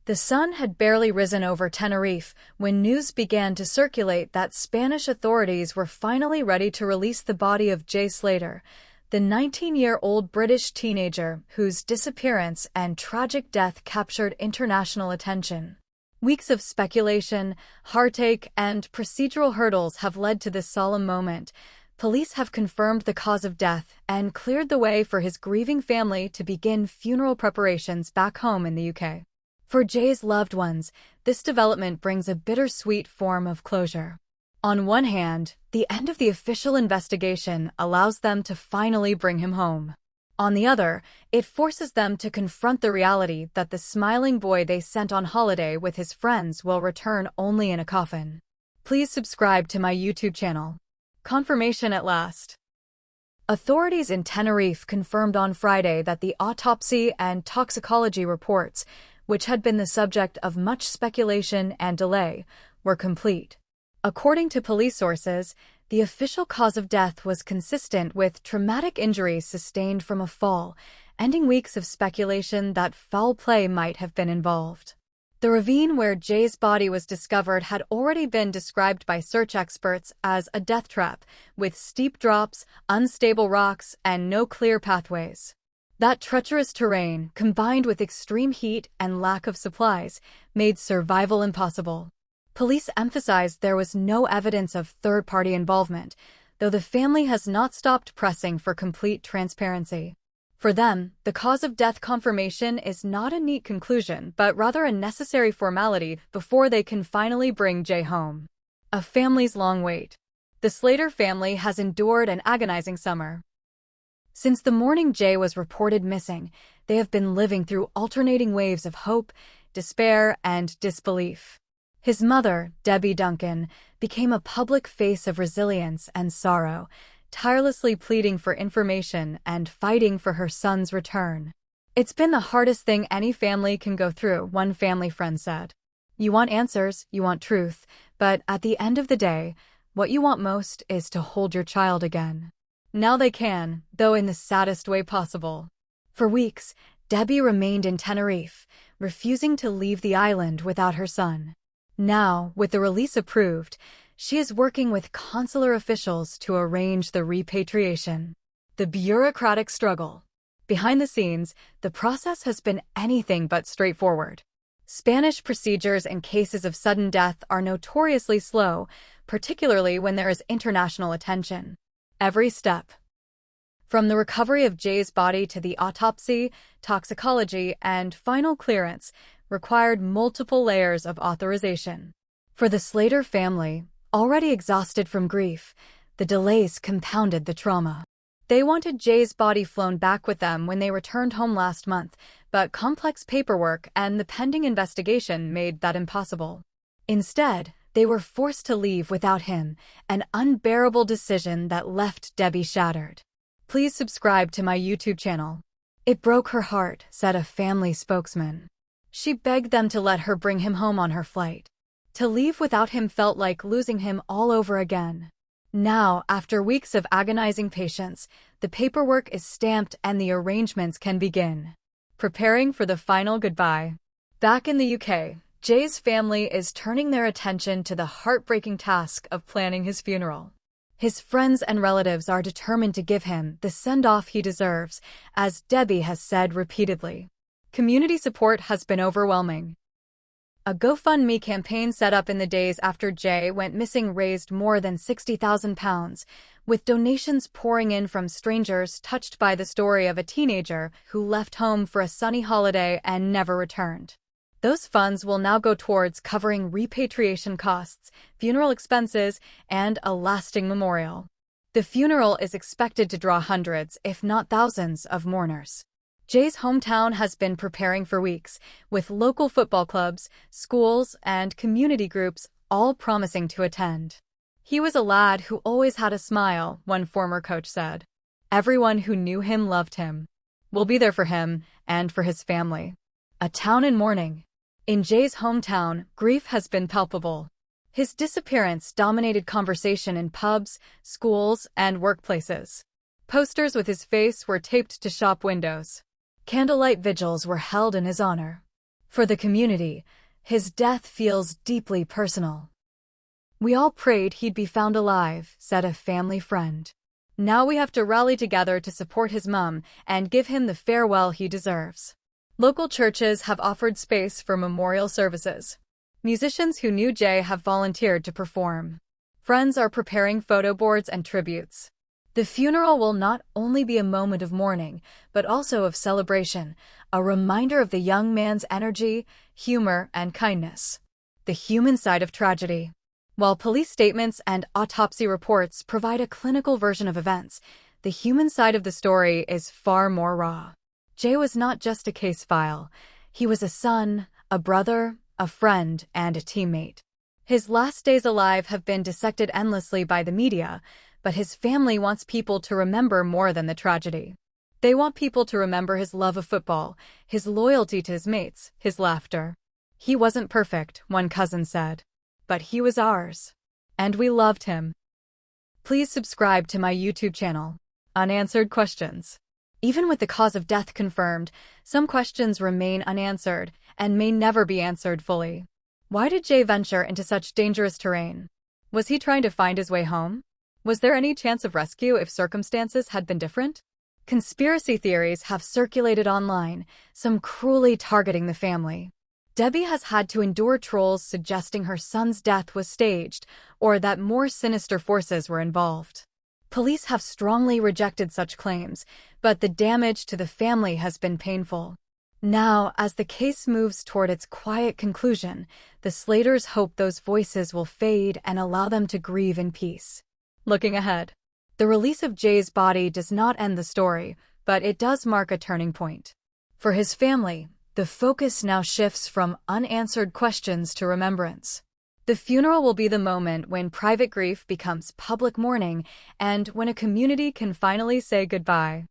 The sun had barely risen over Tenerife when news began to circulate that Spanish authorities were finally ready to release the body of Jay Slater, the 19-year-old British teenager whose disappearance and tragic death captured international attention. Weeks of speculation, heartache, and procedural hurdles have led to this solemn moment. Police have confirmed the cause of death and cleared the way for his grieving family to begin funeral preparations back home in the UK. For Jay's loved ones, this development brings a bittersweet form of closure. On one hand, the end of the official investigation allows them to finally bring him home. On the other, it forces them to confront the reality that the smiling boy they sent on holiday with his friends will return only in a coffin. Please subscribe to my YouTube channel. Confirmation at last. Authorities in Tenerife confirmed on Friday that the autopsy and toxicology reports, which had been the subject of much speculation and delay, were complete. According to police sources, the official cause of death was consistent with traumatic injuries sustained from a fall, ending weeks of speculation that foul play might have been involved. The ravine where Jay's body was discovered had already been described by search experts as a death trap, with steep drops, unstable rocks, and no clear pathways. That treacherous terrain, combined with extreme heat and lack of supplies, made survival impossible. Police emphasized there was no evidence of third-party involvement, though the family has not stopped pressing for complete transparency. For them, the cause of death confirmation is not a neat conclusion, but rather a necessary formality before they can finally bring Jay home. A family's long wait. The Slater family has endured an agonizing summer. Since the morning Jay was reported missing, they have been living through alternating waves of hope, despair, and disbelief. His mother, Debbie Duncan, became a public face of resilience and sorrow, tirelessly pleading for information and fighting for her son's return. "It's been the hardest thing any family can go through," one family friend said. "You want answers, you want truth, but at the end of the day, what you want most is to hold your child again." Now they can, though in the saddest way possible. For weeks, Debbie remained in Tenerife, refusing to leave the island without her son. Now, with the release approved, she is working with consular officials to arrange the repatriation. The bureaucratic struggle. Behind the scenes, the process has been anything but straightforward. Spanish procedures in cases of sudden death are notoriously slow, particularly when there is international attention. Every step, from the recovery of Jay's body to the autopsy, toxicology, and final clearance, required multiple layers of authorization. For the Slater family, already exhausted from grief, the delays compounded the trauma. They wanted Jay's body flown back with them when they returned home last month, but complex paperwork and the pending investigation made that impossible. Instead, they were forced to leave without him, an unbearable decision that left Debbie shattered. Please subscribe to my YouTube channel. "It broke her heart," said a family spokesman. She begged them to let her bring him home on her flight. To leave without him felt like losing him all over again. Now, after weeks of agonizing patience, the paperwork is stamped and the arrangements can begin. Preparing for the final goodbye. Back in the UK, Jay's family is turning their attention to the heartbreaking task of planning his funeral. His friends and relatives are determined to give him the send-off he deserves, as Debbie has said repeatedly. Community support has been overwhelming. A GoFundMe campaign set up in the days after Jay went missing raised more than £60,000, with donations pouring in from strangers touched by the story of a teenager who left home for a sunny holiday and never returned. Those funds will now go towards covering repatriation costs, funeral expenses, and a lasting memorial. The funeral is expected to draw hundreds, if not thousands, of mourners. Jay's hometown has been preparing for weeks, with local football clubs, schools, and community groups all promising to attend. "He was a lad who always had a smile," one former coach said. "Everyone who knew him loved him. We'll be there for him and for his family." A town in mourning. In Jay's hometown, grief has been palpable. His disappearance dominated conversation in pubs, schools, and workplaces. Posters with his face were taped to shop windows. Candlelight vigils were held in his honor. For the community, his death feels deeply personal. "We all prayed he'd be found alive," said a family friend. "Now we have to rally together to support his mom and give him the farewell he deserves." Local churches have offered space for memorial services. Musicians who knew Jay have volunteered to perform. Friends are preparing photo boards and tributes. The funeral will not only be a moment of mourning, but also of celebration, a reminder of the young man's energy, humor, and kindness. The human side of tragedy. While police statements and autopsy reports provide a clinical version of events, the human side of the story is far more raw. Jay was not just a case file. He was a son, a brother, a friend, and a teammate. His last days alive have been dissected endlessly by the media, but his family wants people to remember more than the tragedy. They want people to remember his love of football, his loyalty to his mates, his laughter. "He wasn't perfect," one cousin said, "but he was ours. And we loved him." Please subscribe to my YouTube channel, Unanswered Questions. Even with the cause of death confirmed, some questions remain unanswered and may never be answered fully. Why did Jay venture into such dangerous terrain? Was he trying to find his way home? Was there any chance of rescue if circumstances had been different? Conspiracy theories have circulated online, some cruelly targeting the family. Debbie has had to endure trolls suggesting her son's death was staged or that more sinister forces were involved. Police have strongly rejected such claims, but the damage to the family has been painful. Now, as the case moves toward its quiet conclusion, the Slaters hope those voices will fade and allow them to grieve in peace. Looking ahead, the release of Jay's body does not end the story, but it does mark a turning point. For his family, the focus now shifts from unanswered questions to remembrance. The funeral will be the moment when private grief becomes public mourning and when a community can finally say goodbye.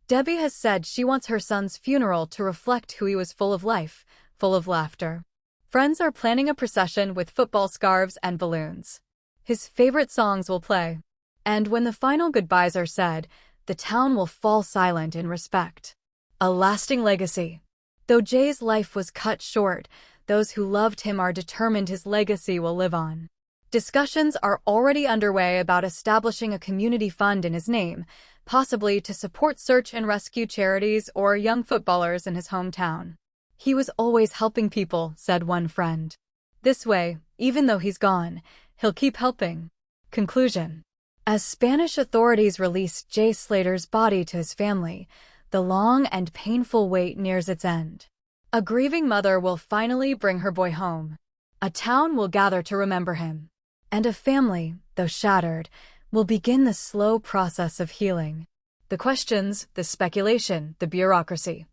Debbie has said she wants her son's funeral to reflect who he was: full of life, full of laughter. Friends are planning a procession with football scarves and balloons. His favorite songs will play. And when the final goodbyes are said, the town will fall silent in respect. A lasting legacy. Though Jay's life was cut short, those who loved him are determined his legacy will live on. Discussions are already underway about establishing a community fund in his name, possibly to support search and rescue charities or young footballers in his hometown. "He was always helping people," said one friend. "This way, even though he's gone, he'll keep helping." Conclusion. As Spanish authorities release Jay Slater's body to his family, the long and painful wait nears its end. A grieving mother will finally bring her boy home. A town will gather to remember him. And a family, though shattered, will begin the slow process of healing. The questions, the speculation, the bureaucracy.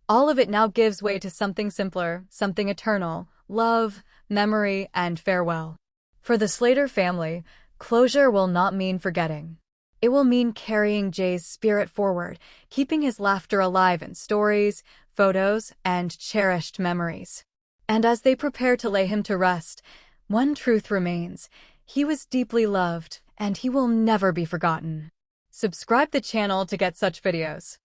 All of it now gives way to something simpler, something eternal: love, memory, and farewell. For the Slater family, closure will not mean forgetting. It will mean carrying Jay's spirit forward, keeping his laughter alive in stories, photos, and cherished memories. And as they prepare to lay him to rest, one truth remains: he was deeply loved, and he will never be forgotten. Subscribe the channel to get such videos.